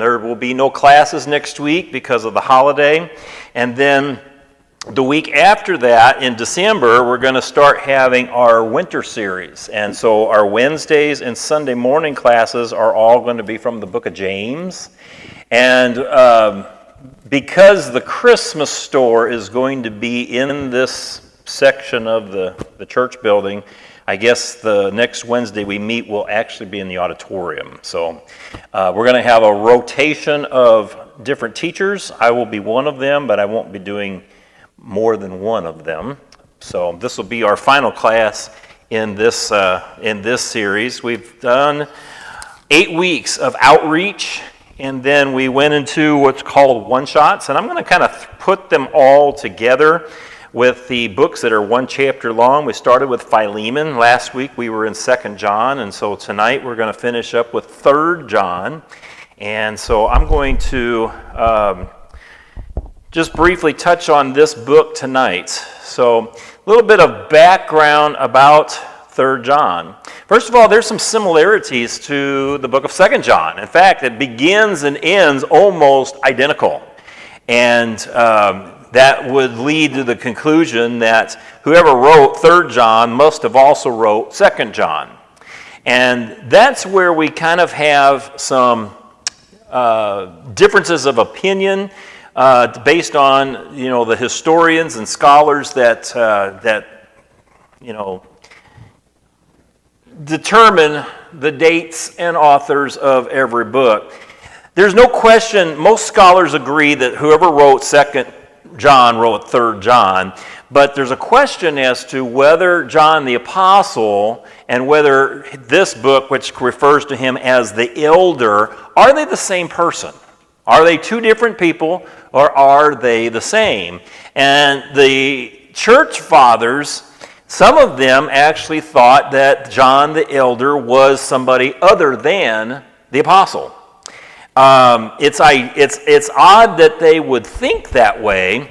there will be no classes next week because of the holiday. And then the week after that, in December, we're going to start having our winter series. And so our Wednesdays and Sunday morning classes are all going to be from the book of James. And because the Christmas store is going to be in this section of the church building, I guess the next Wednesday we meet will actually be in the auditorium. So we're going to have a rotation of different teachers. I will be one of them, but I won't be doing more than one of them. So this will be our final class in this series. We've done 8 weeks of outreach, and then we went into what's called one-shots, and I'm going to kind of put them all together with the books that are one chapter long. We started with Philemon. Last week we were in 2 John, and so tonight we're going to finish up with 3 John. And so I'm going to just briefly touch on this book tonight. So a little bit of background about 3 John. First of all, there's some similarities to the book of 2 John. In fact, it begins and ends almost identical. And that would lead to the conclusion that whoever wrote 3 John must have also wrote 2 John. And that's where we kind of have some differences of opinion based on, the historians and scholars that determine the dates and authors of every book. There's no question, most scholars agree that whoever wrote 2 John wrote 3 John, but there's a question as to whether John the Apostle and whether this book, which refers to him as the elder, are they the same person? Are they two different people, or are they the same? And the church fathers, some of them actually thought that John the elder was somebody other than the apostle. It's odd that they would think that way,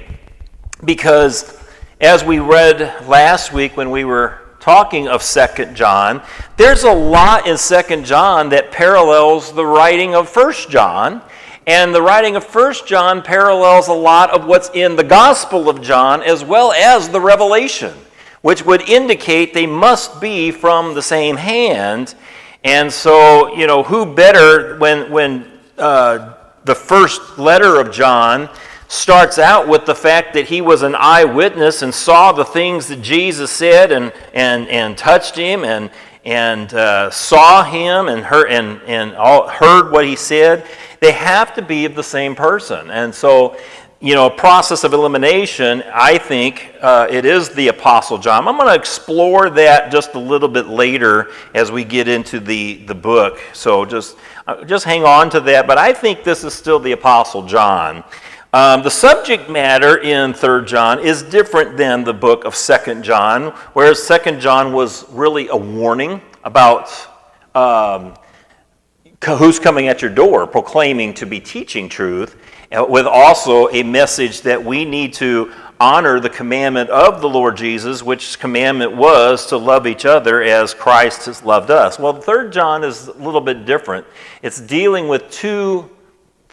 because as we read last week when we were talking of 2 John, there's a lot in 2 John that parallels the writing of 1 John, and the writing of 1 John parallels a lot of what's in the Gospel of John as well as the Revelation, which would indicate they must be from the same hand. And so, who better when the first letter of John starts out with the fact that he was an eyewitness and saw the things that Jesus said and touched him and saw him and heard what he said. They have to be of the same person. And so, a process of elimination, I think it is the Apostle John. I'm going to explore that just a little bit later as we get into the book. So just hang on to that. But I think this is still the Apostle John. The subject matter in 3 John is different than the book of 2 John, whereas 2 John was really a warning about who's coming at your door, proclaiming to be teaching truth, with also a message that we need to honor the commandment of the Lord Jesus, which commandment was to love each other as Christ has loved us. Well, 3 John is a little bit different. It's dealing with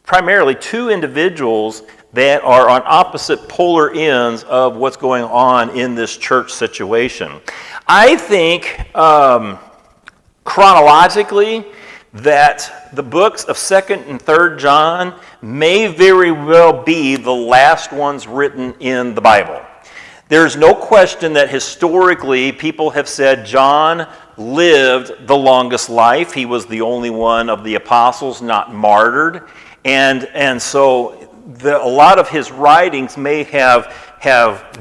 primarily two individuals that are on opposite polar ends of what's going on in this church situation. I think chronologically that the books of 2 and 3 John may very well be the last ones written in the Bible. There's no question that historically people have said John lived the longest life. He was the only one of the apostles not martyred. And so a lot of his writings may have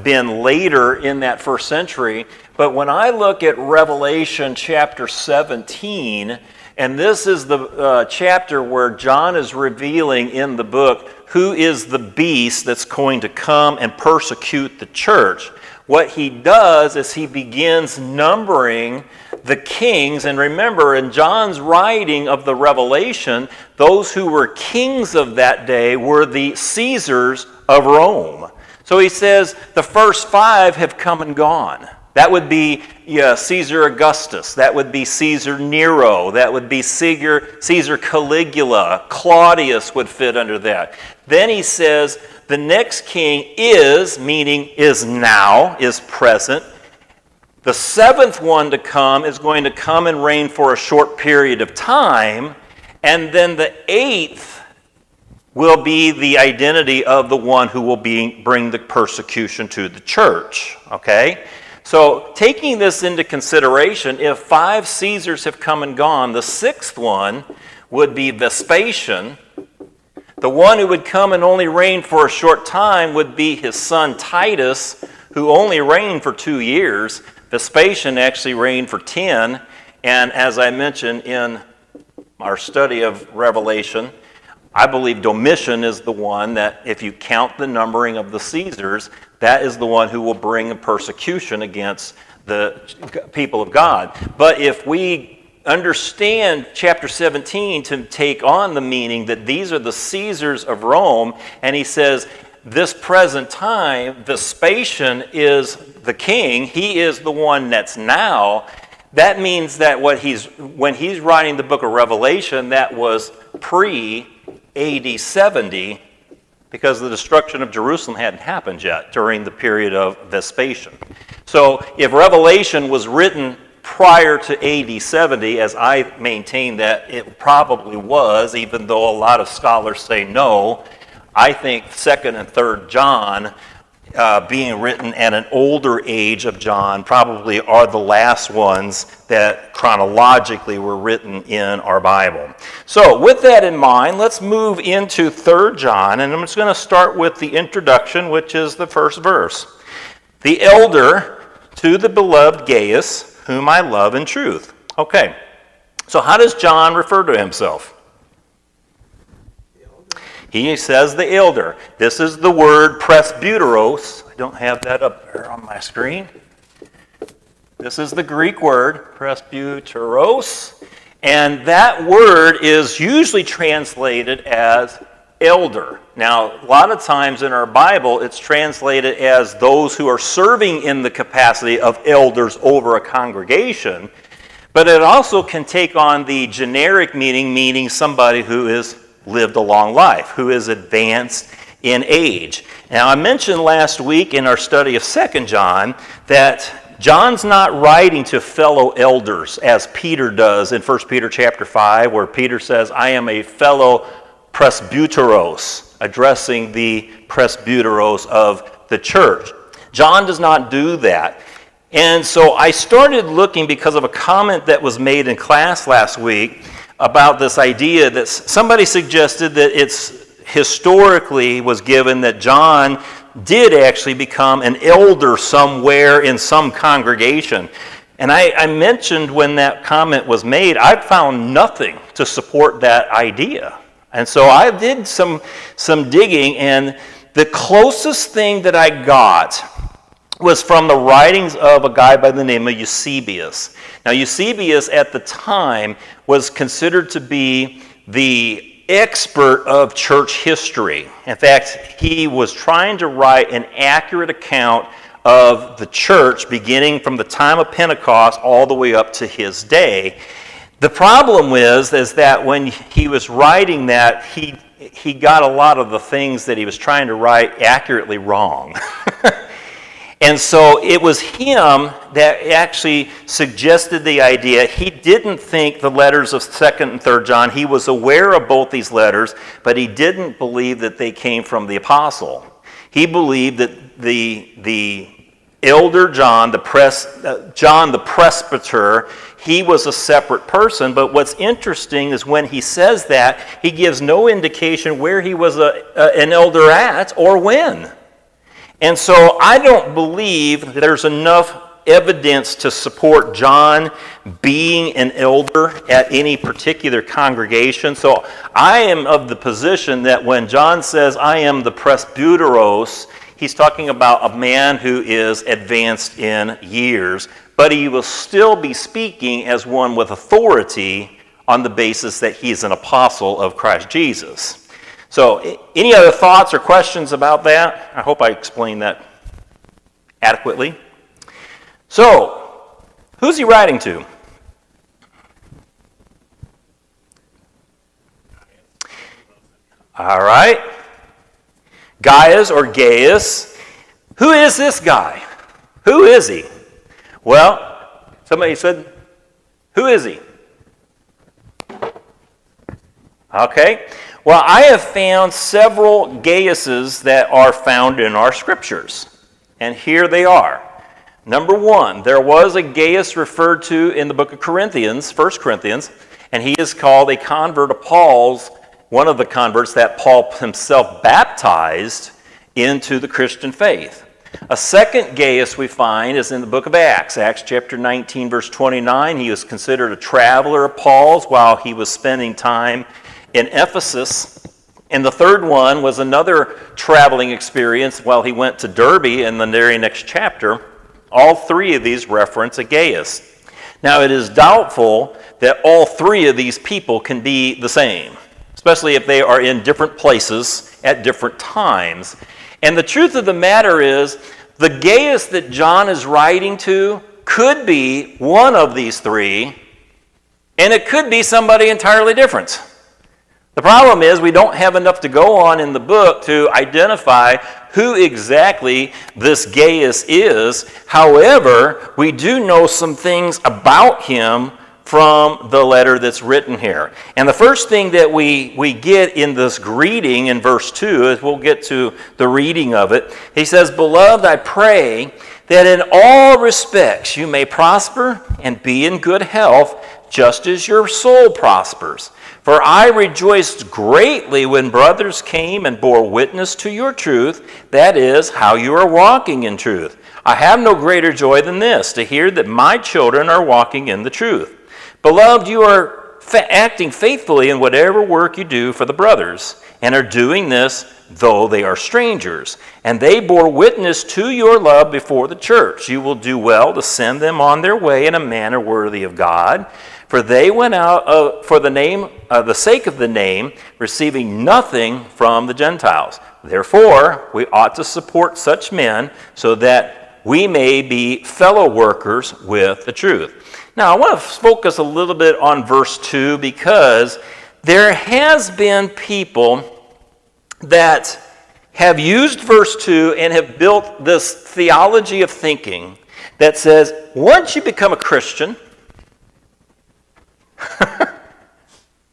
been later in that first century. But when I look at Revelation chapter 17, and this is the chapter where John is revealing in the book who is the beast that's going to come and persecute the church. What he does is he begins numbering the kings. And remember, in John's writing of the Revelation, those who were kings of that day were the Caesars of Rome. So he says the first 5 have come and gone. That would be Caesar Augustus. That would be Caesar Nero. That would be Caesar Caligula. Claudius would fit under that. Then he says, the next king is, meaning is now, is present. The seventh one to come is going to come and reign for a short period of time. And then the eighth will be the identity of the one who will bring the persecution to the church. Okay? So taking this into consideration, if 5 Caesars have come and gone, the sixth one would be Vespasian. The one who would come and only reign for a short time would be his son Titus, who only reigned for 2 years. Vespasian actually reigned for 10. And as I mentioned in our study of Revelation, I believe Domitian is the one that, if you count the numbering of the Caesars, that is the one who will bring a persecution against the people of God. But if we understand chapter 17 to take on the meaning that these are the Caesars of Rome, and he says, this present time, Vespasian is the king, he is the one that's now, that means that when he's writing the book of Revelation, that was pre-AD 70, because the destruction of Jerusalem hadn't happened yet during the period of Vespasian. So if Revelation was written prior to AD 70, as I maintain that it probably was, even though a lot of scholars say no, I think 2nd and 3rd John, being written at an older age of John, probably are the last ones that chronologically were written in our Bible. So with that in mind, let's move into 3rd John, and I'm just going to start with the introduction, which is the first verse. The elder to the beloved Gaius, whom I love in truth. Okay, so how does John refer to himself? He says the elder. This is the word presbyteros. I don't have that up there on my screen. This is the Greek word, presbyteros. And that word is usually translated as elder. Now, a lot of times in our Bible, it's translated as those who are serving in the capacity of elders over a congregation. But it also can take on the generic meaning somebody who is lived a long life, who is advanced in age. Now, I mentioned last week in our study of 2 John that John's not writing to fellow elders as Peter does in 1 Peter chapter 5, where Peter says, I am a fellow presbyteros, addressing the presbyteros of the church. John does not do that. And so I started looking because of a comment that was made in class last week about this idea that somebody suggested that it's historically was given that John did actually become an elder somewhere in some congregation. And I mentioned when that comment was made, I found nothing to support that idea. And so I did some digging, and the closest thing that I got was from the writings of a guy by the name of Eusebius. Now, Eusebius at the time was considered to be the expert of church history. In fact, he was trying to write an accurate account of the church beginning from the time of Pentecost all the way up to his day. The problem is that when he was writing that, he got a lot of the things that he was trying to write accurately wrong. And so it was him that actually suggested the idea. He didn't think the letters of 2nd and 3rd John, he was aware of both these letters, but he didn't believe that they came from the apostle. He believed that the elder John, John the presbyter, he was a separate person. But what's interesting is when he says that, he gives no indication where he was an elder at or when. And so I don't believe there's enough evidence to support John being an elder at any particular congregation. So I am of the position that when John says, I am the presbyteros, he's talking about a man who is advanced in years, but he will still be speaking as one with authority on the basis that he's an apostle of Christ Jesus. So, any other thoughts or questions about that? I hope I explained that adequately. So, who's he writing to? All right. Gaius or Gaius. Who is this guy? Who is he? Well, somebody said, who is he? Okay. Well, I have found several Gaiuses that are found in our scriptures. And here they are. Number one, there was a Gaius referred to in the book of Corinthians, 1 Corinthians, and he is called a convert of Paul's, one of the converts that Paul himself baptized into the Christian faith. A second Gaius we find is in the book of Acts, Acts chapter 19, verse 29. He was considered a traveler of Paul's while he was spending time in Ephesus. And the third one was another traveling experience while he went to Derbe in the very next chapter. All three of these reference a Gaius. Now, it is doubtful that all three of these people can be the same, especially if they are in different places at different times. And the truth of the matter is, the Gaius that John is writing to could be one of these three, and it could be somebody entirely different. The problem is we don't have enough to go on in the book to identify who exactly this Gaius is. However, we do know some things about him from the letter that's written here. And the first thing that we get in this greeting in verse 2, as we'll get to the reading of it, he says, "Beloved, I pray that in all respects you may prosper and be in good health, just as your soul prospers. For I rejoiced greatly when brothers came and bore witness to your truth, that is, how you are walking in truth. I have no greater joy than this, to hear that my children are walking in the truth. Beloved, you are acting faithfully in whatever work you do for the brothers, and are doing this though they are strangers. And they bore witness to your love before the church. You will do well to send them on their way in a manner worthy of God. For they went out for the sake of the name, receiving nothing from the Gentiles. Therefore, we ought to support such men so that we may be fellow workers with the truth." Now, I want to focus a little bit on verse 2 because there has been people that have used verse 2 and have built this theology of thinking that says, once you become a Christian,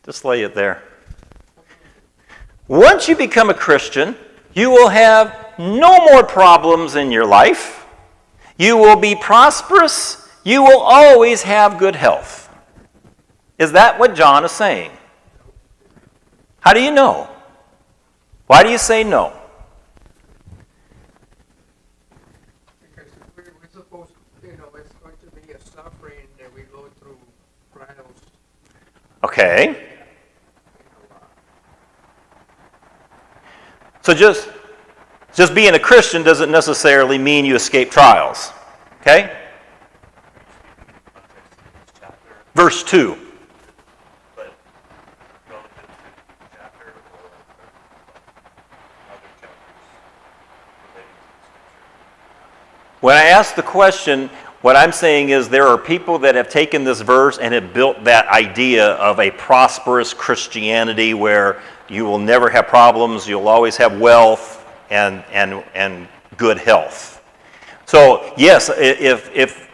just lay it there. Once you become a Christian, you will have no more problems in your life. You will be prosperous. You will always have good health. Is that what John is saying? How do you know? Why do you say no? Because we're supposed, it's going to be a suffering that we go through trials. Okay. So just being a Christian doesn't necessarily mean you escape trials. Okay? Verse 2. When I ask the question, what I'm saying is there are people that have taken this verse and have built that idea of a prosperous Christianity where you will never have problems, you'll always have wealth and good health. So yes, if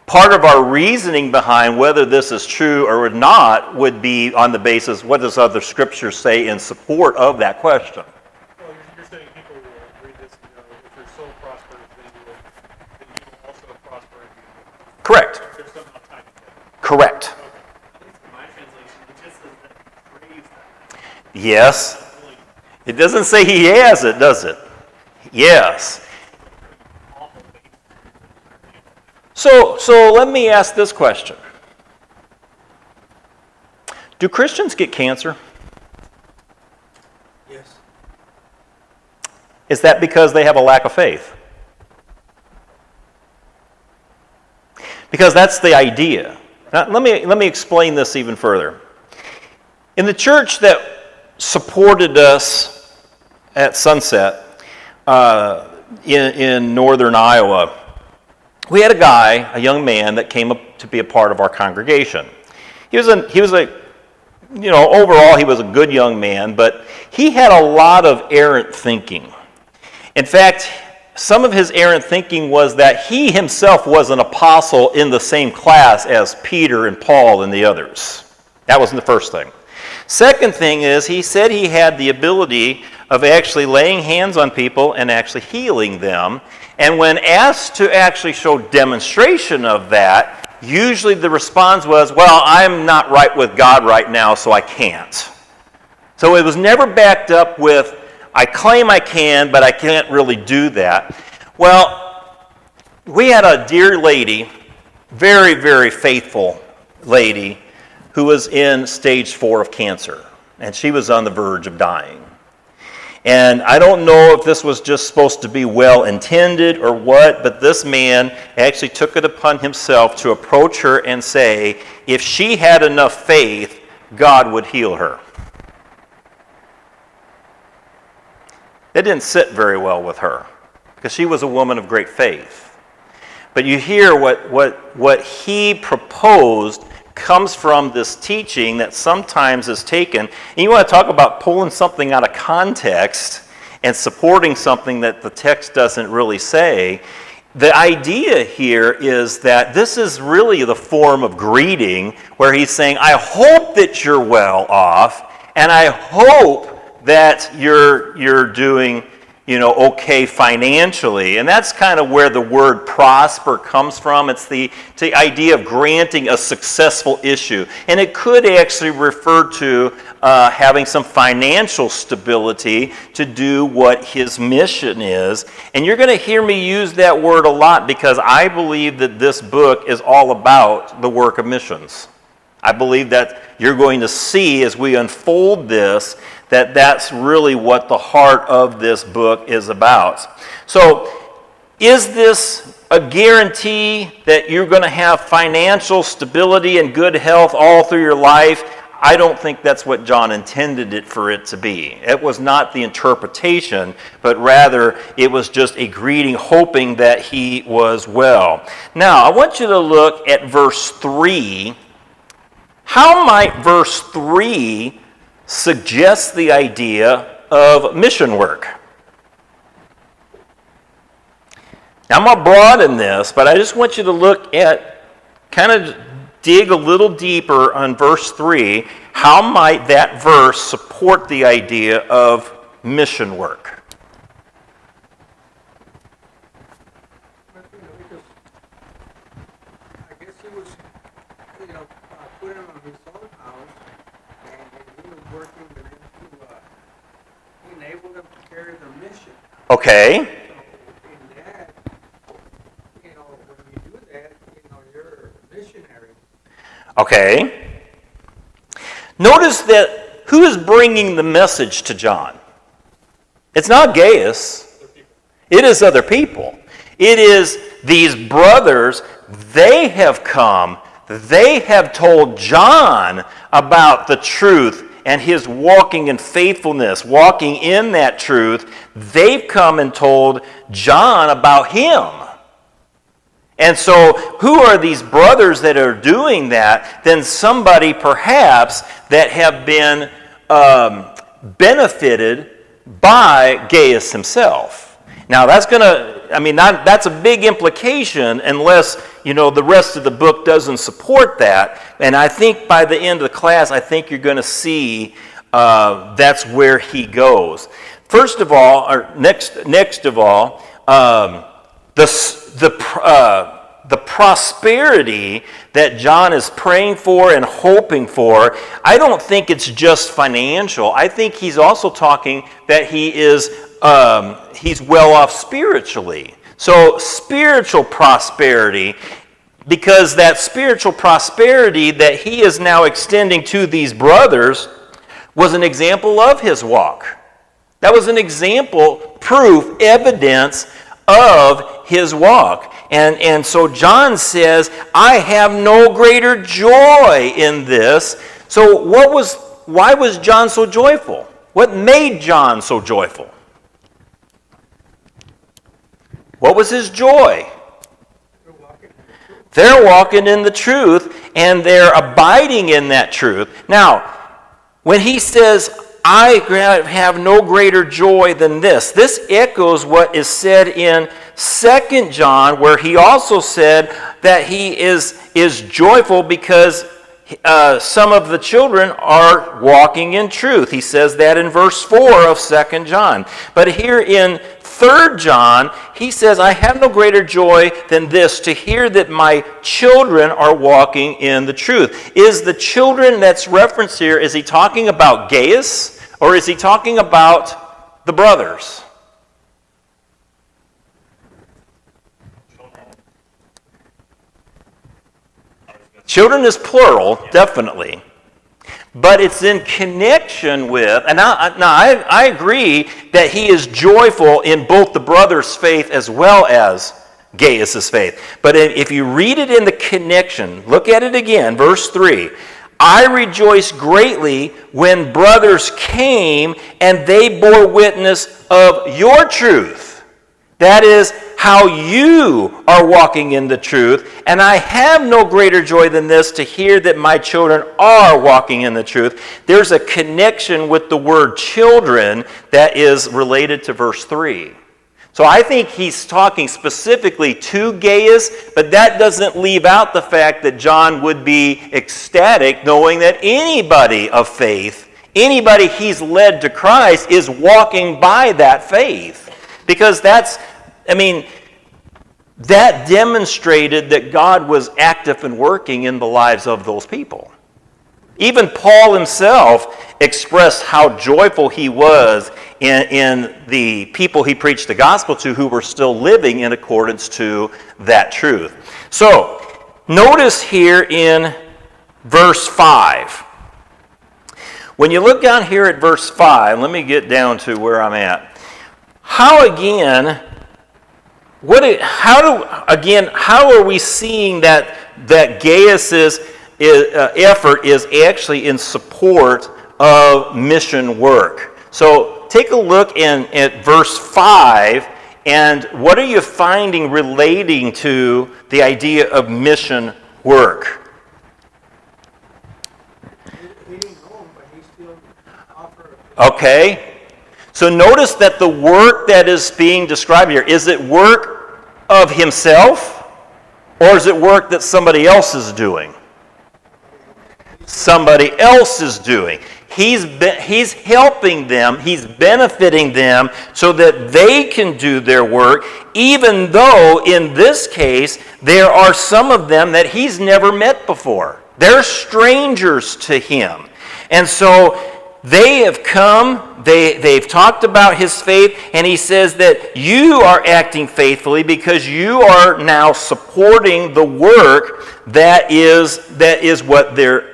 part of our reasoning behind whether this is true or not would be on the basis, what does other scriptures say in support of that question? Well, you're saying people will read this, if your soul prospers, then you will also prosper. Correct. There's somehow tied together. Correct. Okay. At least in my translation, it just says that praise that. Yes. It doesn't say he has it, does it? Yes. So let me ask this question. Do Christians get cancer? Yes. Is that because they have a lack of faith? Because that's the idea. Now, let me explain this even further. In the church that supported us at Sunset in northern Iowa, we had a guy, a young man, that came up to be a part of our congregation. Overall, he was a good young man, but he had a lot of errant thinking. In fact, some of his errant thinking was that he himself was an apostle in the same class as Peter and Paul and the others. That wasn't the first thing. Second thing is, he said he had the ability of actually laying hands on people and actually healing them. And when asked to actually show demonstration of that, usually the response was, well, I'm not right with God right now, so I can't. So it was never backed up with, I claim I can, but I can't really do that. Well, we had a dear lady, very, very faithful lady, who was in stage 4 of cancer, and she was on the verge of dying. And I don't know if this was just supposed to be well-intended or what, but this man actually took it upon himself to approach her and say, if she had enough faith, God would heal her. That didn't sit very well with her, because she was a woman of great faith. But you hear what he proposed comes from this teaching that sometimes is taken. And you want to talk about pulling something out of context and supporting something that the text doesn't really say. The idea here is that this is really the form of greeting where he's saying, I hope that you're well off, and I hope that you're doing okay financially. And that's kind of where the word prosper comes from. It's the idea of granting a successful issue. And it could actually refer to having some financial stability to do what his mission is. And you're going to hear me use that word a lot because I believe that this book is all about the work of missions. I believe that you're going to see as we unfold this that that's really what the heart of this book is about. So, is this a guarantee that you're going to have financial stability and good health all through your life? I don't think that's what John intended it for it to be. It was not the interpretation, but rather it was just a greeting, hoping that he was well. Now, I want you to look at verse 3. How might verse 3 suggest the idea of mission work? Now, I'm going to broaden this, but I just want you to look at, kind of dig a little deeper on verse 3. How might that verse support the idea of mission work? Because I guess he was, put him on his own house, and he was working with him to enable them to carry their mission. Okay. So in that, when you do that, you're a missionary. Okay. Notice that who is bringing the message to John? It's not Gaius. It is other people. It is these brothers. They have come. They have told John about the truth and his walking in faithfulness, walking in that truth. They've come and told John about him. And so, who are these brothers that are doing that? Then somebody perhaps that have been benefited by Gaius himself. Now, that's that's a big implication unless, the rest of the book doesn't support that. And I think by the end of the class, I think you're going to see that's where he goes. First of all, or next of all, the prosperity that John is praying for and hoping for, I don't think it's just financial. I think he's also talking that he's well off spiritually. So spiritual prosperity, because that spiritual prosperity that he is now extending to these brothers was an example of his walk. That was an example, proof, evidence of his walk. And so John says, I have no greater joy in this. So why was John so joyful? What made John so joyful? What was his joy? The They're walking in the truth, and they're abiding in that truth. Now, when he says, I have no greater joy than this echoes what is said in 2 John, where he also said that he is joyful because some of the children are walking in truth. He says that in verse 4 of 2 John. But here in 3 John, he says, I have no greater joy than this, to hear that my children are walking in the truth. Is the children that's referenced here, is he talking about Gaius, or is he talking about the brothers? Children is plural, definitely. But it's in connection with, and I agree that he is joyful in both the brothers' faith as well as Gaius' faith. But if you read it in the connection, look at it again, verse 3. I rejoiced greatly when brothers came and they bore witness of your truth. That is how you are walking in the truth. And I have no greater joy than this, to hear that my children are walking in the truth. There's a connection with the word children that is related to verse 3. So I think he's talking specifically to Gaius, but that doesn't leave out the fact that John would be ecstatic knowing that anybody of faith, anybody he's led to Christ, is walking by that faith. Because that demonstrated that God was active and working in the lives of those people. Even Paul himself expressed how joyful he was in the people he preached the gospel to, who were still living in accordance to that truth. So, notice here in verse 5. When you look down here at verse 5, let me get down to where I'm at. How are we seeing that Gaius's effort is actually in support of mission work? So take a look at verse 5, and what are you finding relating to the idea of mission work? He didn't know him, but he still offered. Okay. So notice that the work that is being described here, is it work of himself, or is it work that somebody else is doing? Somebody else is doing. He's helping them, he's benefiting them so that they can do their work, even though in this case there are some of them that he's never met before. They're strangers to him. And so they have come, they've talked about his faith, and he says that you are acting faithfully because you are now supporting the work that is what they're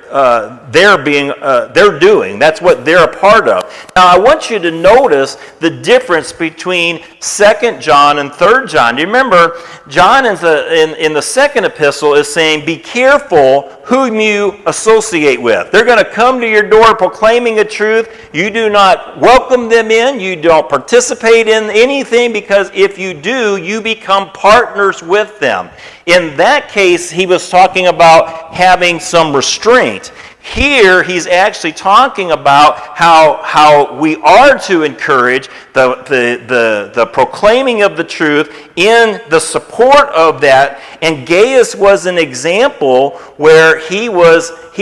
doing. That's what they're a part of. Now, I want you to notice the difference between 2 John and 3 John. Do you remember, John in the second epistle is saying, be careful whom you associate with. They're going to come to your door proclaiming a truth. You do not welcome them in. You don't participate in anything, because if you do, you become partners with them. In that case, he was talking about having some restraint. Here, he's actually talking about how we are to encourage the proclaiming of the truth in the support of that. And Gaius was an example where he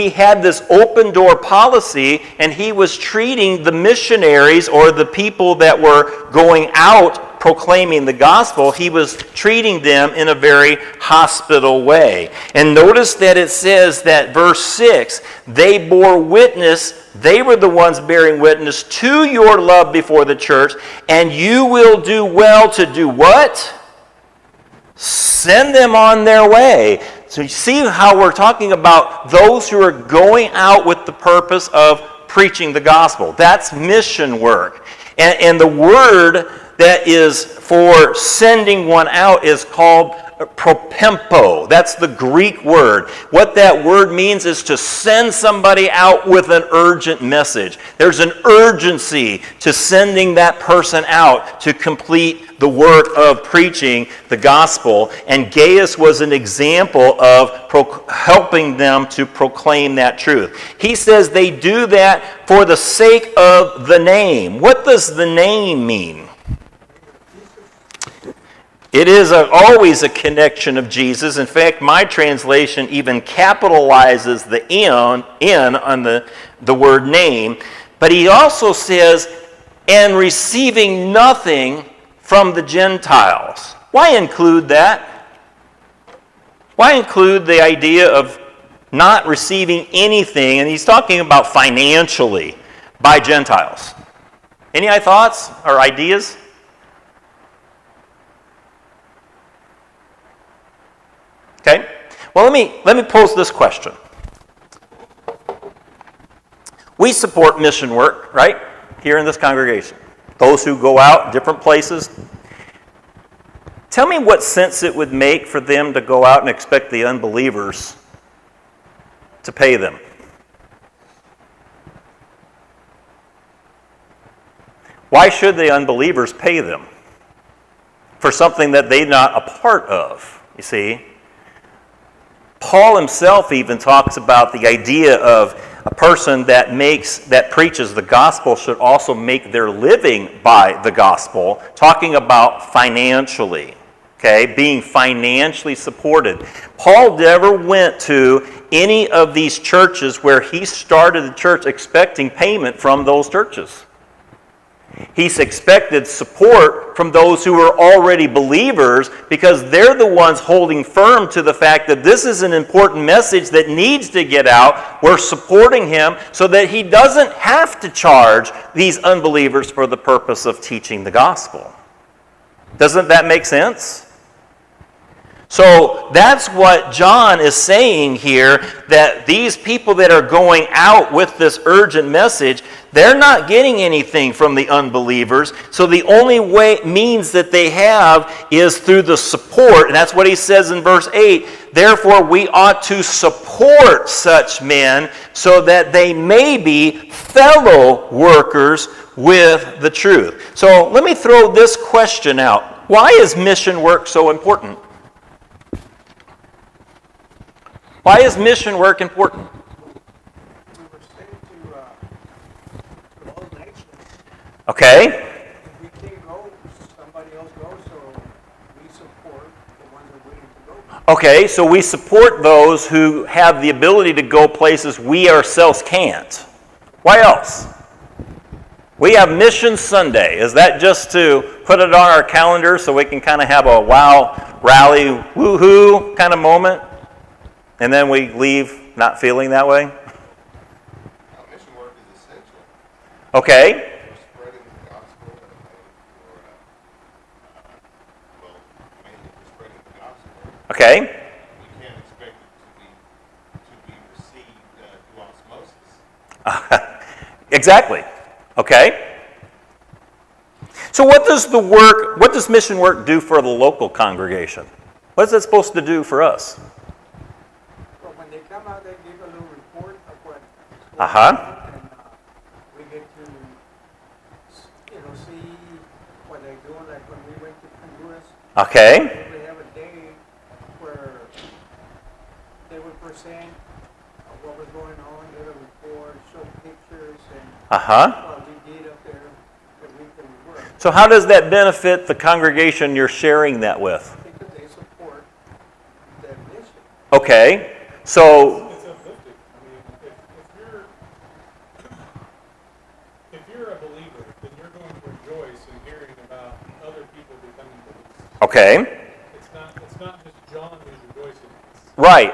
had this open door policy, and he was treating the missionaries or the people that were going out proclaiming the gospel, he was treating them in a very hospitable way. And notice that it says that verse 6, they bore witness, they were the ones bearing witness to your love before the church, and you will do well to do what? Send them on their way. So you see how we're talking about those who are going out with the purpose of preaching the gospel. That's mission work. And the word that is for sending one out is called propempo. That's the Greek word. What that word means is to send somebody out with an urgent message. There's an urgency to sending that person out to complete the work of preaching the gospel. And Gaius was an example of helping them to proclaim that truth. He says they do that for the sake of the name. What does the name mean? It is always a connection of Jesus. In fact, my translation even capitalizes the N on the word name. But he also says, and receiving nothing from the Gentiles. Why include that? Why include the idea of not receiving anything? And he's talking about financially by Gentiles. Any thoughts or ideas? Okay, well, let me pose this question. We support mission work, right, here in this congregation. Those who go out different places. Tell me what sense it would make for them to go out and expect the unbelievers to pay them. Why should the unbelievers pay them for something that they're not a part of, you see? Paul himself even talks about the idea of a person that preaches the gospel should also make their living by the gospel, talking about financially, okay, being financially supported. Paul never went to any of these churches where he started the church expecting payment from those churches. He's expected support from those who are already believers because they're the ones holding firm to the fact that this is an important message that needs to get out. We're supporting him so that he doesn't have to charge these unbelievers for the purpose of teaching the gospel. Doesn't that make sense? So that's what John is saying here, that these people that are going out with this urgent message, they're not getting anything from the unbelievers. So the only means that they have is through the support. And that's what he says in verse 8. Therefore, we ought to support such men so that they may be fellow workers with the truth. So let me throw this question out. Why is mission work so important? Why is mission work important? We were sent to all nations. Okay. If we can't go, somebody else goes, so we support the ones that are willing to go. Okay, so we support those who have the ability to go places we ourselves can't. Why else? We have Mission Sunday. Is that just to put it on our calendar so we can kind of have a wow, rally, woohoo kind of moment? And then we leave not feeling that way? Mission work is essential. Okay. For spreading the gospel mainly for spreading the gospel. Okay. We can't expect it to be received through osmosis. Exactly. Okay. So what does mission work do for the local congregation? What is it supposed to do for us? But when they come out, they give a little report of what's going Uh-huh. on, and we get to, see what they're doing. Like when we went to Honduras, Okay. we have a day where they would present what was going on, give a report, show pictures, and Uh-huh. what we did up there the week that we worked. So how does that benefit the congregation you're sharing that with? Because they support their mission. Okay. So, It's uplifting. I mean, if you're a believer, then you're going to rejoice in hearing about other people becoming believers. okay. It's not just John who's rejoicing. Right.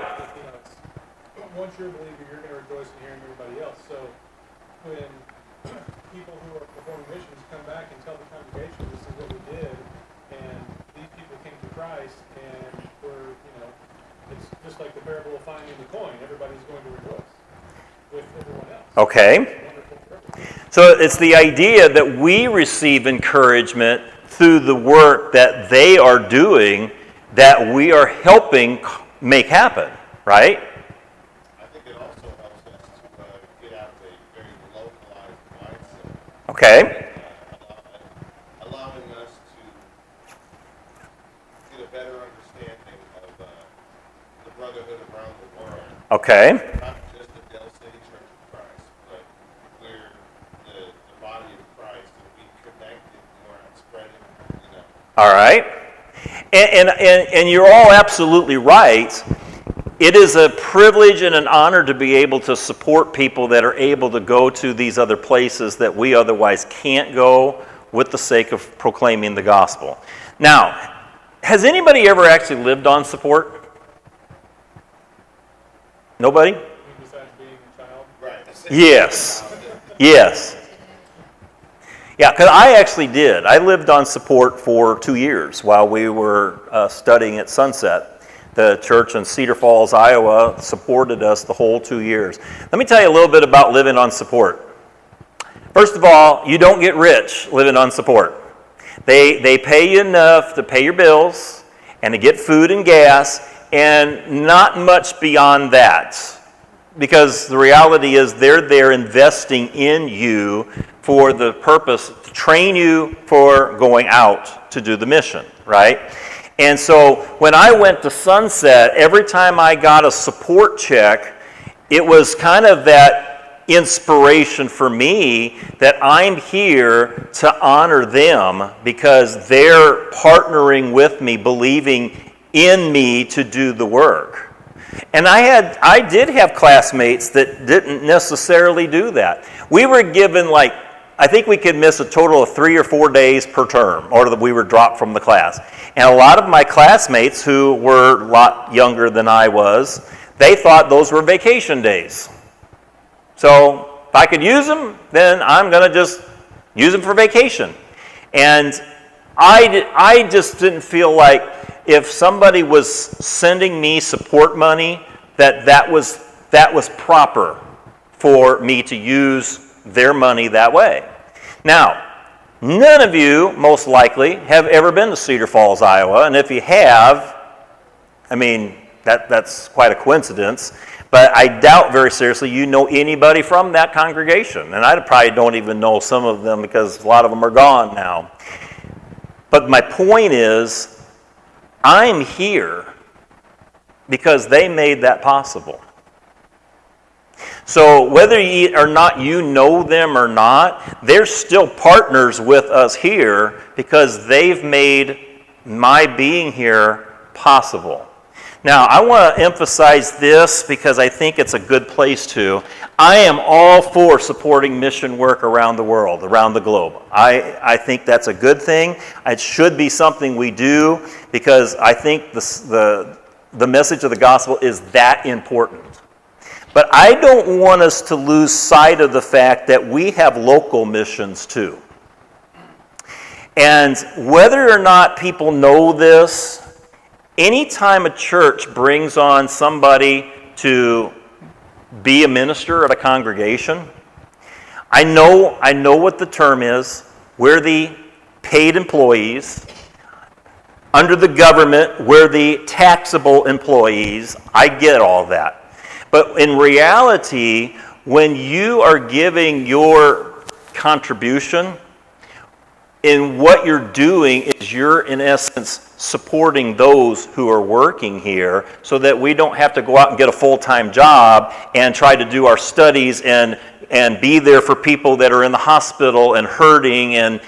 Once you're a believer, you're going to rejoice in hearing everybody else. So when people who are performing missions come back and tell the congregation, this is what we did, and these people came to Christ, and it's just like the parable of finding the coin. Everybody's going to rejoice with everyone else. Okay. Wonderful for everyone. So it's the idea that we receive encouragement through the work that they are doing that we are helping make happen, right? I think it also helps us to get out of a very localized mindset, Okay, allowing us to get a better understanding of the brotherhood around the world. okay, Not just the Dell City Church of Christ, but we're the body of Christ, and we connected more and spreading, all right. And you're all absolutely right. It is a privilege and an honor to be able to support people that are able to go to these other places that we otherwise can't go with the sake of proclaiming the gospel. Now, has anybody ever actually lived on support? Nobody? Besides being a child. right. Yes. Yes. Yeah, because I actually did. I lived on support for 2 years while we were studying at Sunset. The church in Cedar Falls, Iowa supported us the whole 2 years. Let me tell you a little bit about living on support. First of all, you don't get rich living on support. They pay you enough to pay your bills and to get food and gas, and not much beyond that. Because the reality is they're there investing in you for the purpose to train you for going out to do the mission, right? And so when I went to Sunset, every time I got a support check, it was kind of that inspiration for me that I'm here to honor them because they're partnering with me, believing in me to do the work. And I did have classmates that didn't necessarily do that. We were given I think we could miss a total of 3 or 4 days per term, or that we were dropped from the class. And a lot of my classmates who were a lot younger than I was, they thought those were vacation days. So if I could use them, then I'm going to just use them for vacation. And I just didn't feel like if somebody was sending me support money, that was proper for me to use their money that way. Now, none of you, most likely, have ever been to Cedar Falls, Iowa, and if you have, I mean, that's quite a coincidence, but I doubt very seriously you know anybody from that congregation, and I probably don't even know some of them because a lot of them are gone now. But my point is, I'm here because they made that possible. So whether or not you know them or not, they're still partners with us here because they've made my being here possible. Now, I want to emphasize this because I think it's a good place to. I am all for supporting mission work around the world, around the globe. I think that's a good thing. It should be something we do because I think the message of the gospel is that important. But I don't want us to lose sight of the fact that we have local missions too. And whether or not people know this, anytime a church brings on somebody to be a minister at a congregation, I know what the term is. We're the paid employees. Under the government, we're the taxable employees. I get all that. But in reality, when you are giving your contribution, in what you're doing is you're, in essence, supporting those who are working here so that we don't have to go out and get a full-time job and try to do our studies and be there for people that are in the hospital and hurting and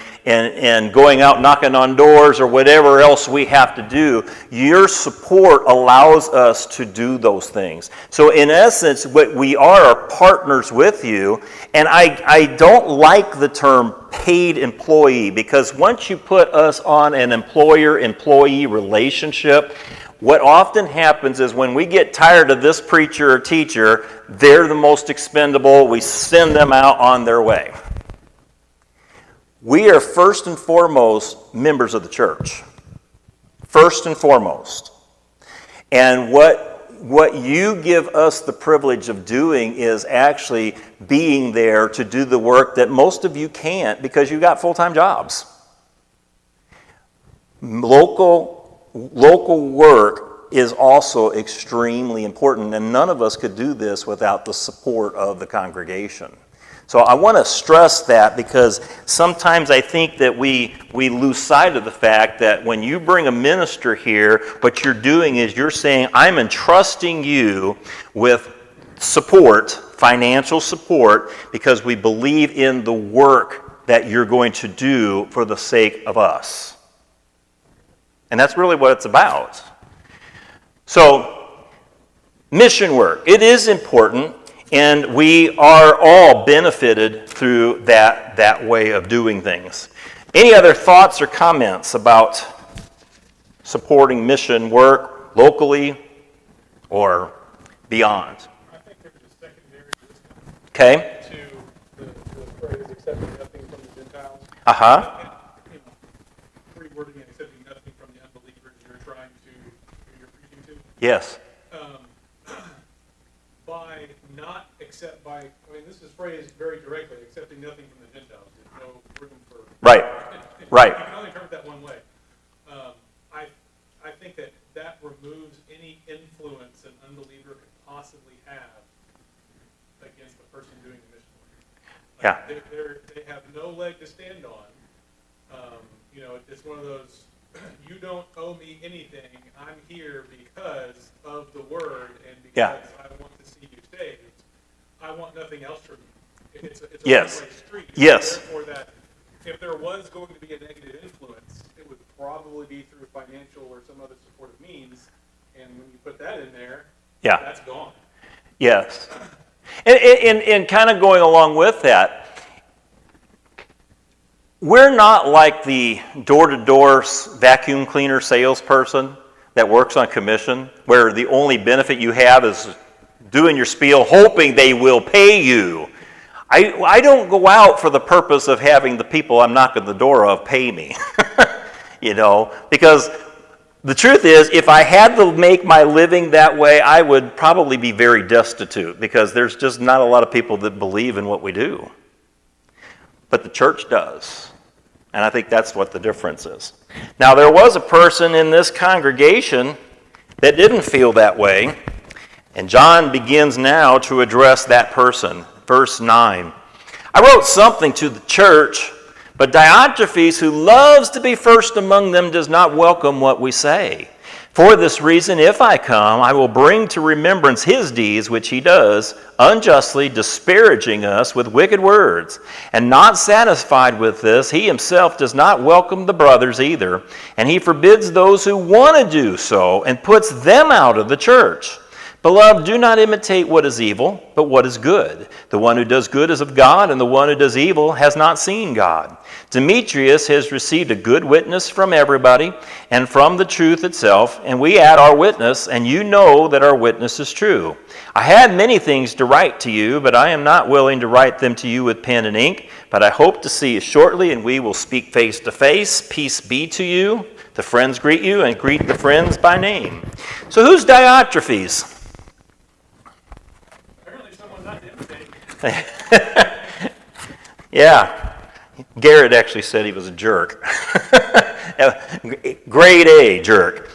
going out knocking on doors or whatever else we have to do. Your support allows us to do those things. So in essence, what we are partners with you, and I don't like the term paid employee because once you put us on an employer-employee relationship, what often happens is when we get tired of this preacher or teacher, they're the most expendable, we send them out on their way. We are first and foremost members of the church. First and foremost. And what you give us the privilege of doing is actually being there to do the work that most of you can't because you got full-time jobs. Local work is also extremely important, and none of us could do this without the support of the congregation. So I want to stress that, because sometimes I think that we lose sight of the fact that when you bring a minister here, what you're doing is you're saying, I'm entrusting you with support, financial support, because we believe in the work that you're going to do for the sake of us. And that's really what it's about. So, mission work, it is important. And we are all benefited through that way of doing things. Any other thoughts or comments about supporting mission work locally or beyond? I think there's a secondary wisdom Okay? to the phrase accepting nothing from the Gentiles. Uh-huh. You know, rewording and accepting nothing from the unbelievers you're preaching to. Yes. I mean, this is phrased very directly, accepting nothing from the Gentiles. There's no room for... Right. Right. You can only interpret that one way. I think that removes any influence an unbeliever could possibly have against the person doing the mission work. They have no leg to stand on. You know, it's one of those, you don't owe me anything. I'm here because of the word and because I want to see you saved. I want nothing else from you. It's a one-way street. Yes. Therefore, that if there was going to be a negative influence, it would probably be through financial or some other supportive means. And when you put that in there, that's gone. Yes. And kind of going along with that, we're not like the door-to-door vacuum cleaner salesperson that works on commission, where the only benefit you have is doing your spiel, hoping they will pay you. I don't go out for the purpose of having the people I'm knocking the door of pay me, you know, because the truth is, if I had to make my living that way, I would probably be very destitute, because there's just not a lot of people that believe in what we do. But the church does, and I think that's what the difference is. Now, there was a person in this congregation that didn't feel that way, and John begins now to address that person. Verse 9. I wrote something to the church, but Diotrephes, who loves to be first among them, does not welcome what we say. For this reason, if I come, I will bring to remembrance his deeds, which he does, unjustly disparaging us with wicked words. And not satisfied with this, he himself does not welcome the brothers either, and he forbids those who want to do so, and puts them out of the church. Beloved, do not imitate what is evil, but what is good. The one who does good is of God, and the one who does evil has not seen God. Demetrius has received a good witness from everybody, and from the truth itself, and we add our witness, and you know that our witness is true. I had many things to write to you, but I am not willing to write them to you with pen and ink, but I hope to see you shortly, and we will speak face to face. Peace be to you. The friends greet you, and greet the friends by name. So who's Diotrephes? Yeah, Garrett actually said he was a jerk. Grade A jerk.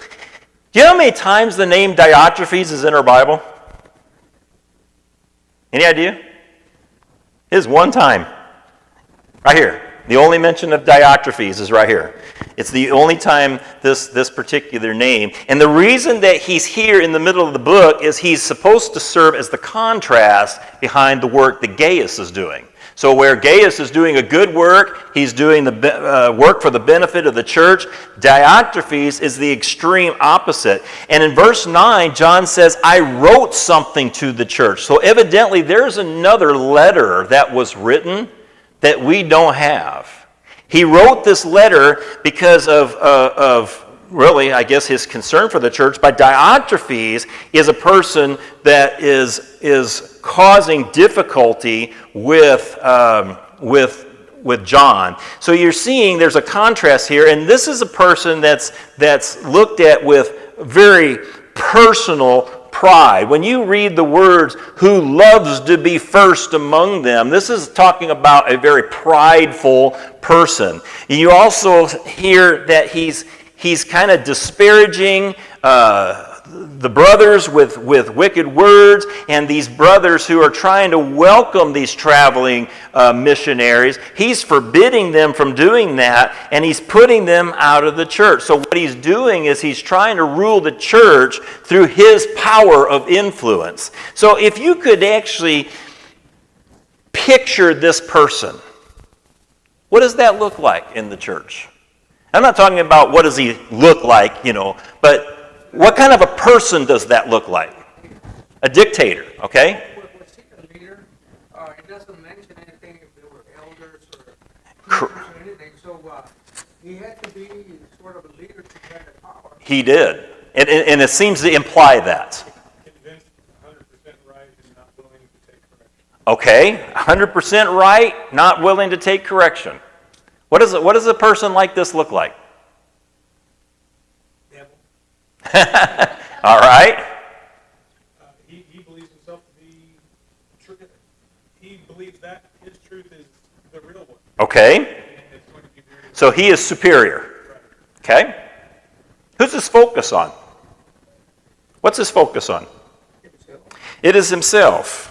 Do you know how many times the name Diotrephes is in our Bible? Any idea? It is one time. Right here. The only mention of Diotrephes is right here. It's the only time this particular name. And the reason that he's here in the middle of the book is he's supposed to serve as the contrast behind the work that Gaius is doing. So where Gaius is doing a good work, he's doing the work for the benefit of the church. Diotrephes is the extreme opposite. And in verse 9, John says, I wrote something to the church. So evidently there's another letter that was written that we don't have. He wrote this letter because of really, I guess, his concern for the church. But Diotrephes is a person that is causing difficulty with John. So you're seeing there's a contrast here, and this is a person that's looked at with very personal pride. When you read the words, who loves to be first among them, this is talking about a very prideful person. And you also hear that he's He's kind of disparaging the brothers with wicked words, and these brothers who are trying to welcome these traveling missionaries, he's forbidding them from doing that, and he's putting them out of the church. So what he's doing is he's trying to rule the church through his power of influence. So if you could actually picture this person, what does that look like in the church? I'm not talking about what does he look like, but what kind of a person does that look like? A dictator, okay? Was he a leader? It doesn't mention anything if there were elders or Cor- teachers or anything. So he had to be sort of a leader to carry the power. He did. And it seems to imply that. Convinced 100% right and not willing to take correction. Okay, 100% right, not willing to take correction. What does a person like this look like? Devil. All right. He believes himself to be true. He believes that his truth is the real one. Okay. And it's going to be very So he is superior. Okay. Who's his focus on? What's his focus on? It is himself.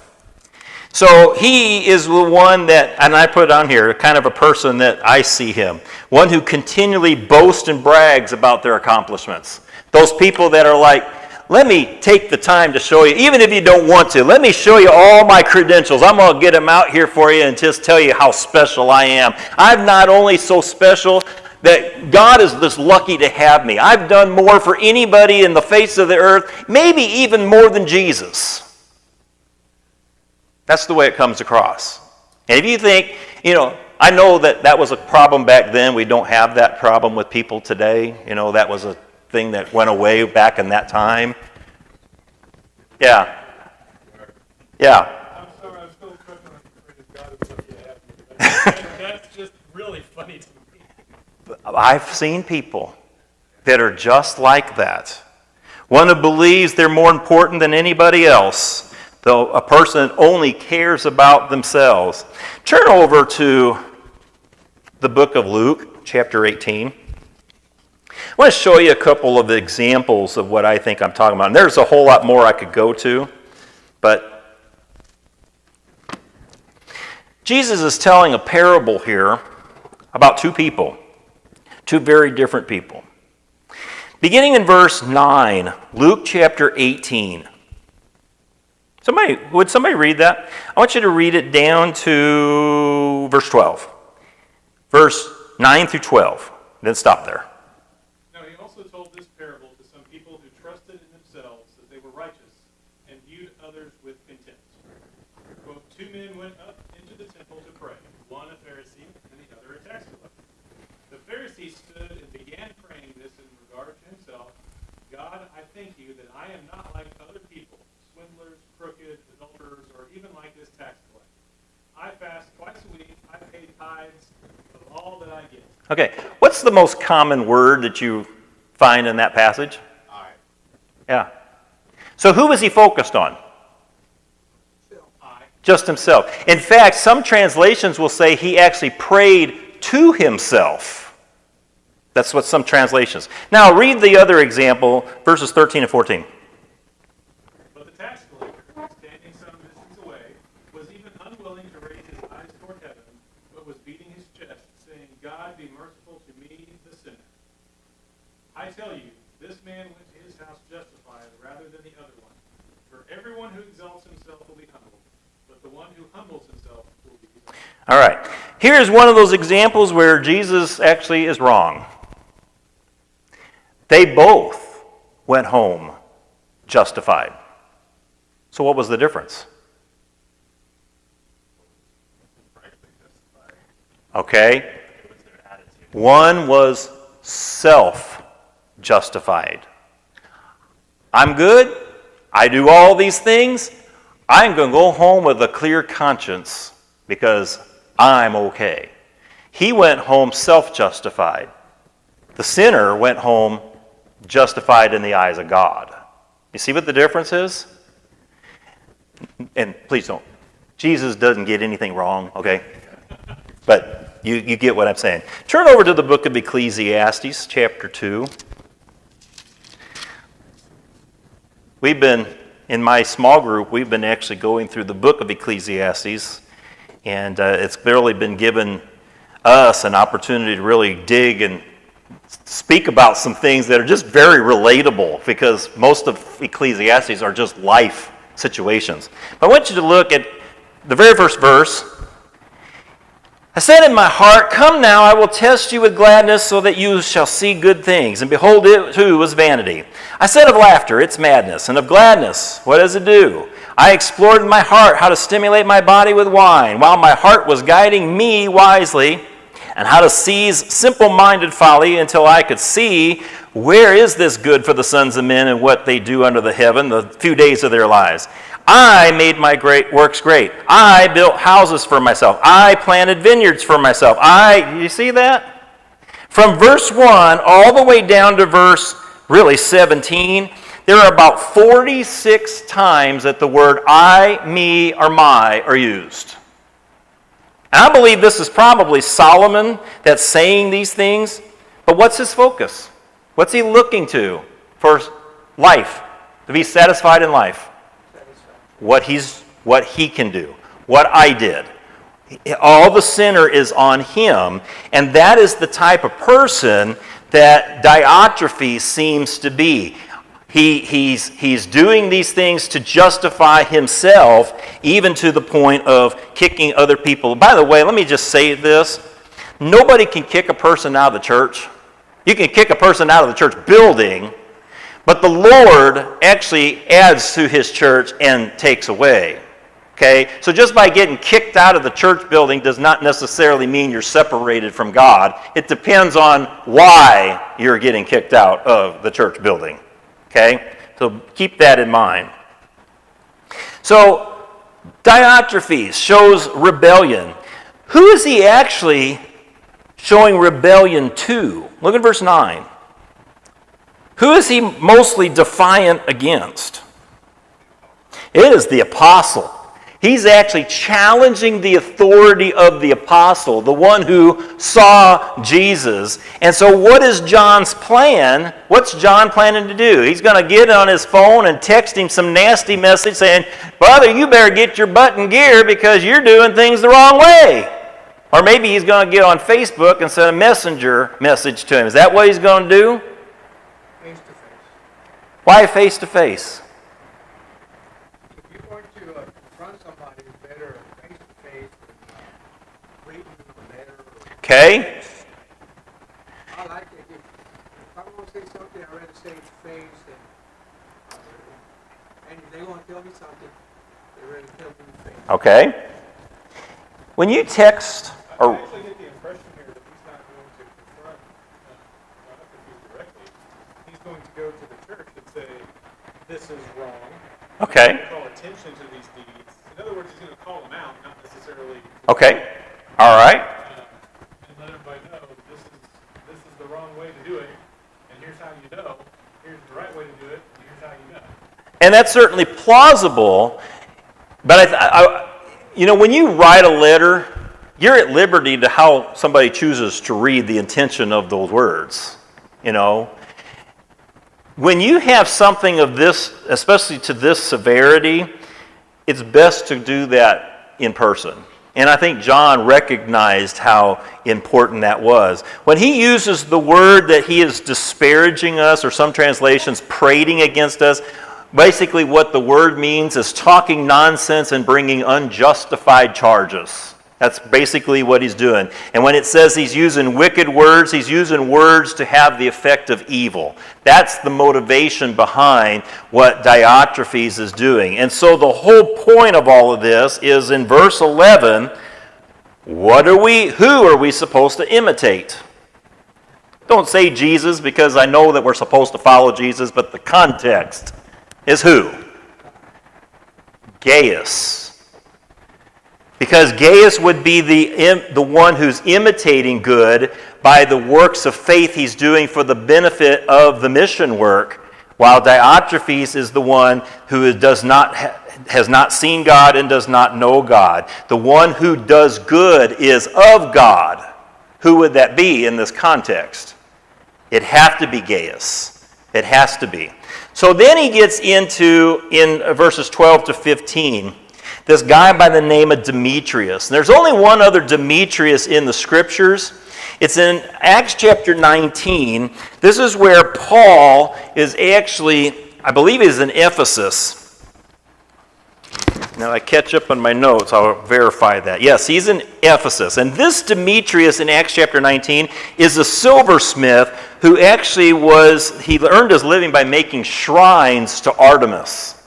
So he is the one that, and I put on here, kind of a person that I see him. One who continually boasts and brags about their accomplishments. Those people that are like, let me take the time to show you, even if you don't want to, let me show you all my credentials. I'm going to get them out here for you and just tell you how special I am. I'm not only so special that God is just lucky to have me. I've done more for anybody in the face of the earth, maybe even more than Jesus. That's the way it comes across. And if you think, I know that was a problem back then. We don't have that problem with people today. That was a thing that went away back in that time. Yeah. I'm sorry, I'm still tripping on the phrase God is lucky to have me. That's just really funny to me. I've seen people that are just like that. One who believes they're more important than anybody else, though a person that only cares about themselves. Turn over to the book of Luke, chapter 18. I want to show you a couple of examples of what I think I'm talking about. And there's a whole lot more I could go to, but Jesus is telling a parable here about two people, two very different people. Beginning in verse 9, Luke chapter 18. Would somebody read that? I want you to read it down to verse 12. Verse 9 through 12. Then stop there. Now he also told this parable to some people who trusted in themselves that they were righteous and viewed others with contempt. Quote, 2 men went up into the temple to pray, one a Pharisee and the other a tax collector. The Pharisee stood and began praying this in regard to himself, God, I thank you that I am not like other people, swindlers, crooked, adulterers, or even like this tax collector. I fast twice a week, I pay tithes of all that I get. Okay, what's the most common word that you find in that passage? I. Yeah. So who was he focused on? I. Just himself. In fact, some translations will say he actually prayed to himself. That's what some translations. Now read the other example, verses 13 and 14. But the tax collector, standing some distance away, was even unwilling to raise his eyes toward heaven, but was beating his chest, saying, God, be merciful to me, the sinner. I tell you, this man went to his house justified rather than the other one. For everyone who exalts himself will be humbled, but the one who humbles himself will be exalted. All right. Here's one of those examples where Jesus actually is wrong. They both went home justified. So what was the difference? Okay. One was self-justified. I'm good. I do all these things. I'm going to go home with a clear conscience because I'm okay. He went home self-justified. The sinner went home justified in the eyes of God. You see what the difference is? And please don't. Jesus doesn't get anything wrong, okay? But you get what I'm saying. Turn over to the book of Ecclesiastes, chapter 2. We've been, in my small group, we've been actually going through the book of Ecclesiastes, and it's clearly been given us an opportunity to really dig and speak about some things that are just very relatable, because most of Ecclesiastes are just life situations. But I want you to look at the very first verse. I said in my heart, come now, I will test you with gladness, so that you shall see good things. And behold, it too was vanity. I said of laughter, it's madness, and of gladness, what does it do? I explored in my heart how to stimulate my body with wine, while my heart was guiding me wisely, and how to seize simple-minded folly until I could see where is this good for the sons of men and what they do under the heaven the few days of their lives. I made my great works great. I built houses for myself. I planted vineyards for myself. You see that? From verse 1 all the way down to verse, really, 17, there are about 46 times that the word I, me, or my are used. And I believe this is probably Solomon that's saying these things, but what's his focus? What's he looking to for life, to be satisfied in life? What he can do, what I did. All the sinner is on him, and that is the type of person that Diotrephes seems to be. He's doing these things to justify himself, even to the point of kicking other people. By the way, let me just say this. Nobody can kick a person out of the church. You can kick a person out of the church building, but the Lord actually adds to his church and takes away. Okay? So just by getting kicked out of the church building does not necessarily mean you're separated from God. It depends on why you're getting kicked out of the church building. Okay? So keep that in mind. So Diotrephes shows rebellion. Who is he actually showing rebellion to? Look at verse 9. Who is he mostly defiant against? It is the apostle. He's actually challenging the authority of the apostle, the one who saw Jesus. And so what is John's plan? What's John planning to do? He's going to get on his phone and text him some nasty message saying, brother, you better get your butt in gear because you're doing things the wrong way. Or maybe he's going to get on Facebook and send a messenger message to him. Is that what he's going to do? Face-to-face. Why face-to-face? If you're going to confront somebody, it's better face-to-face than reading a letter. Okay? I like it. If I want to say something, I'd rather say it face. And if they want to tell me something, they'd rather tell me in the face. Okay. When you text, I or actually get the impression here that he's not going to confront Diotrephes directly. He's going to go to the church and say, this is wrong. okay, Call attention to these deeds. In other words, he's going to call them out, not necessarily. okay, all right, And let everybody know this is the wrong way to do it, and here's how you know. Here's the right way to do it, and here's how you know. and that's certainly plausible. But when you write a letter, you're at liberty to how somebody chooses to read the intention of those words. When you have something of this, especially to this severity, it's best to do that in person. And I think John recognized how important that was. When he uses the word that he is disparaging us, or some translations prating against us, basically what the word means is talking nonsense and bringing unjustified charges. That's basically what he's doing. And when it says he's using wicked words, he's using words to have the effect of evil. That's the motivation behind what Diotrephes is doing. And so the whole point of all of this is in verse 11, who are we supposed to imitate? Don't say Jesus, because I know that we're supposed to follow Jesus, but the context is who? Gaius. Because Gaius would be the one who's imitating good by the works of faith he's doing for the benefit of the mission work, while Diotrephes is the one who has not seen God and does not know God. The one who does good is of God. Who would that be in this context? It'd have to be Gaius. It has to be. So then he gets into, in verses 12 to 15, this guy by the name of Demetrius. And there's only one other Demetrius in the scriptures. It's in Acts chapter 19. This is where Paul is actually, I believe he's in Ephesus. Now I catch up on my notes, I'll verify that. Yes, he's in Ephesus. And this Demetrius in Acts chapter 19 is a silversmith who actually he earned his living by making shrines to Artemis.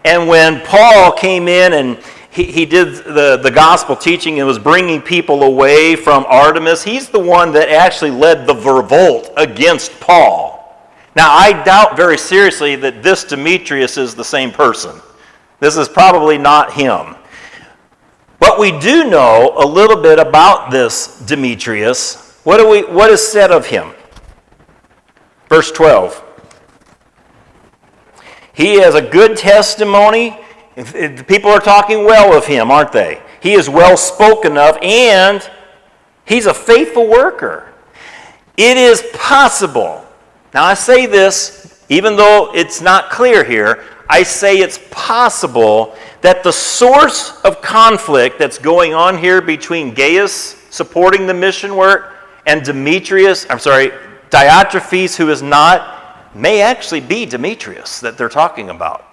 And when Paul came in and he did the gospel teaching and was bringing people away from Artemis, he's the one that actually led the revolt against Paul. Now I doubt very seriously that this Demetrius is the same person. This is probably not him. But we do know a little bit about this Demetrius. What is said of him? Verse 12. He has a good testimony. People are talking well of him, aren't they? He is well spoken of, and he's a faithful worker. It is possible. Now I say this, even though it's not clear here, I say it's possible that the source of conflict that's going on here between Gaius supporting the mission work and Diotrephes, who is not, may actually be Demetrius that they're talking about.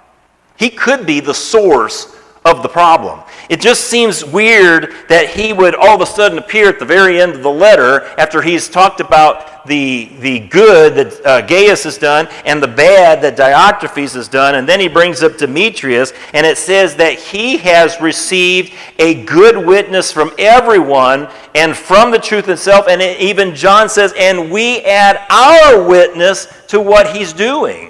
He could be the source of the problem. It just seems weird that he would all of a sudden appear at the very end of the letter after he's talked about the good that Gaius has done and the bad that Diotrephes has done, and then he brings up Demetrius, and it says that he has received a good witness from everyone and from the truth itself, and even John says, and we add our witness to what he's doing.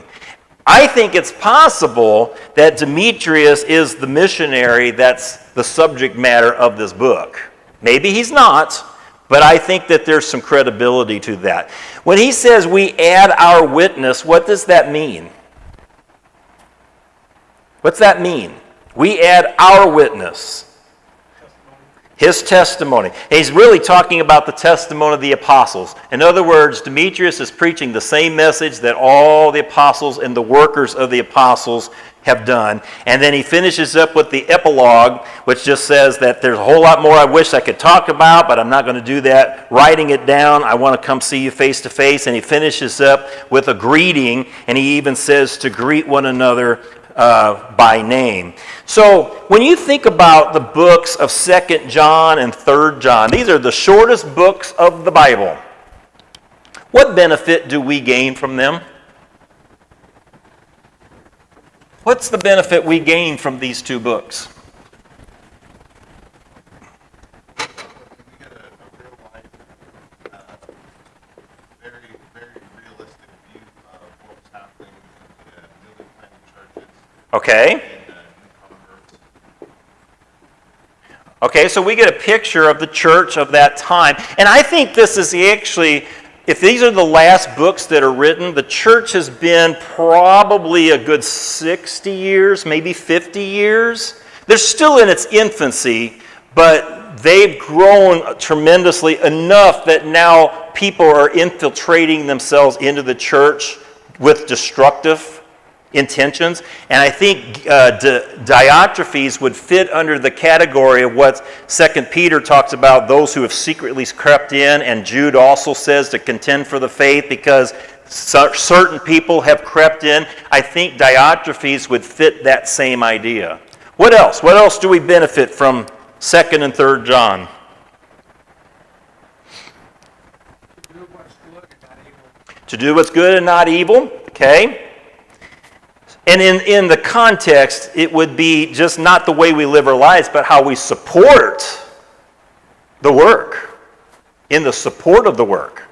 I think it's possible that Demetrius is the missionary that's the subject matter of this book. Maybe he's not, but I think that there's some credibility to that. When he says we add our witness, what does that mean? What's that mean? We add our witness. His testimony. And he's really talking about the testimony of the apostles. In other words, Demetrius is preaching the same message that all the apostles and the workers of the apostles have done. And then he finishes up with the epilogue, which just says that there's a whole lot more I wish I could talk about, but I'm not going to do that. Writing it down, I want to come see you face to face. And he finishes up with a greeting, and he even says to greet one another by name. So when you think about the books of 2 John and 3 John, these are the shortest books of the Bible. What benefit do we gain from them? What's the benefit we gain from these two books? We get a real life, very, very realistic view of what was happening in the newly planted churches. Okay. Okay, so we get a picture of the church of that time. And I think this is actually, if these are the last books that are written, the church has been probably a good 60 years, maybe 50 years. They're still in its infancy, but they've grown tremendously enough that now people are infiltrating themselves into the church with destructive intentions. And I think Diotrephes would fit under the category of what 2 Peter talks about, those who have secretly crept in, and Jude also says to contend for the faith because certain people have crept in. I think Diotrephes would fit that same idea. What else? What else do we benefit from 2 and 3 John? To do what's good and not evil. Okay. And in the context, it would be just not the way we live our lives, but how we support the work, in the support of the work.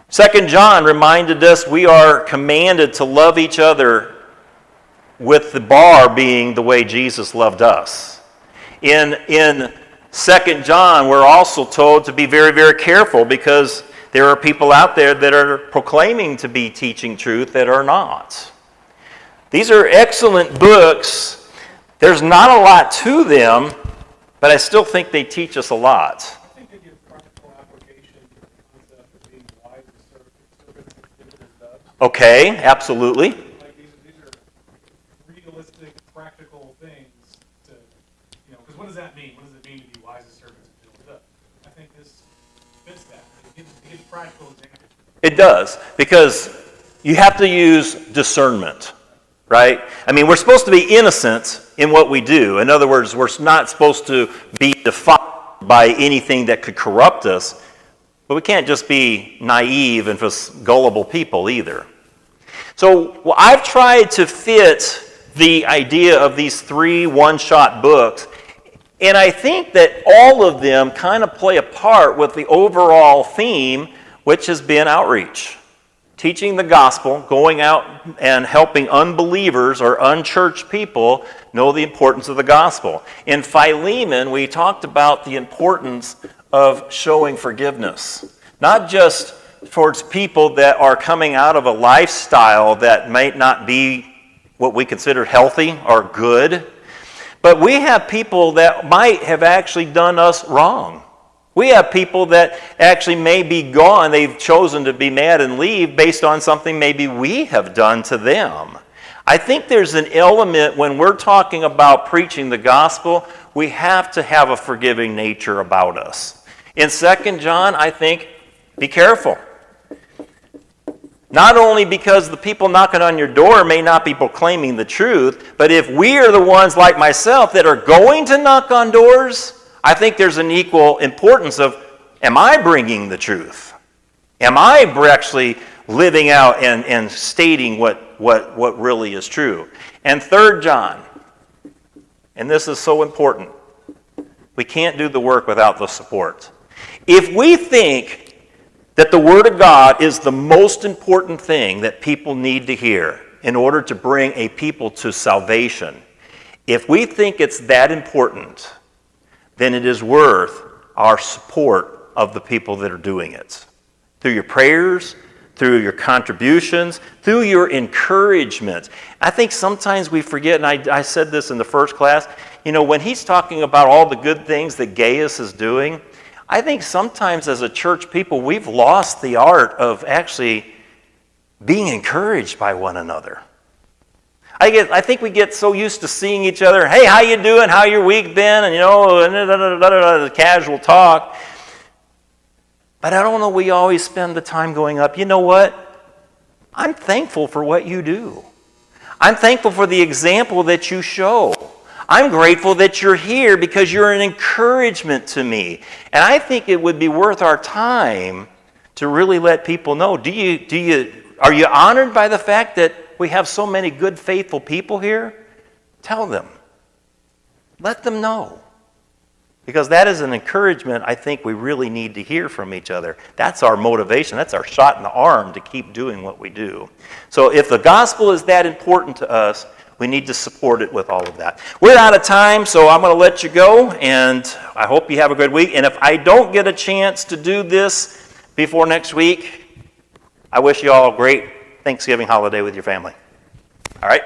2 John reminded us we are commanded to love each other, with the bar being the way Jesus loved us. In 2 John, we're also told to be very, very careful because there are people out there that are proclaiming to be teaching truth that are not. These are excellent books. There's not a lot to them, but I still think they teach us a lot. I think they give Okay, absolutely. Like these are realistic, practical things to, because what does that mean? What does it mean to be wise as serpents and gentle as doves? I think this fits that. It gives practical examples. It does, because you have to use discernment, right? I mean, we're supposed to be innocent in what we do. In other words, we're not supposed to be defiled by anything that could corrupt us, but we can't just be naive and just gullible people either. So I've tried to fit the idea of these 3 one-shot books, and I think that all of them kind of play a part with the overall theme, which has been outreach. Teaching the gospel, going out and helping unbelievers or unchurched people know the importance of the gospel. In Philemon, we talked about the importance of showing forgiveness, not just towards people that are coming out of a lifestyle that might not be what we consider healthy or good, but we have people that might have actually done us wrong. We have people that actually may be gone. They've chosen to be mad and leave based on something maybe we have done to them. I think there's an element when we're talking about preaching the gospel, we have to have a forgiving nature about us. In 2 John, I think, be careful. Not only because the people knocking on your door may not be proclaiming the truth, but if we are the ones like myself that are going to knock on doors, I think there's an equal importance of, am I bringing the truth? Am I actually living out and stating what really is true? And 3 John, and this is so important, we can't do the work without the support. If we think that the Word of God is the most important thing that people need to hear in order to bring a people to salvation, if we think it's that important, then it is worth our support of the people that are doing it. Through your prayers, through your contributions, through your encouragement. I think sometimes we forget, and I said this in the first class, when he's talking about all the good things that Gaius is doing, I think sometimes as a church people, we've lost the art of actually being encouraged by one another. I think we get so used to seeing each other, hey, how you doing? How your week been? And the casual talk. But I don't know, we always spend the time going up, you know what? I'm thankful for what you do. I'm thankful for the example that you show. I'm grateful that you're here because you're an encouragement to me. And I think it would be worth our time to really let people know, are you honored by the fact that we have so many good, faithful people here? Tell them. Let them know. Because that is an encouragement I think we really need to hear from each other. That's our motivation. That's our shot in the arm to keep doing what we do. So if the gospel is that important to us, we need to support it with all of that. We're out of time, so I'm going to let you go, and I hope you have a good week. And if I don't get a chance to do this before next week, I wish you all a great Thanksgiving holiday with your family. All right?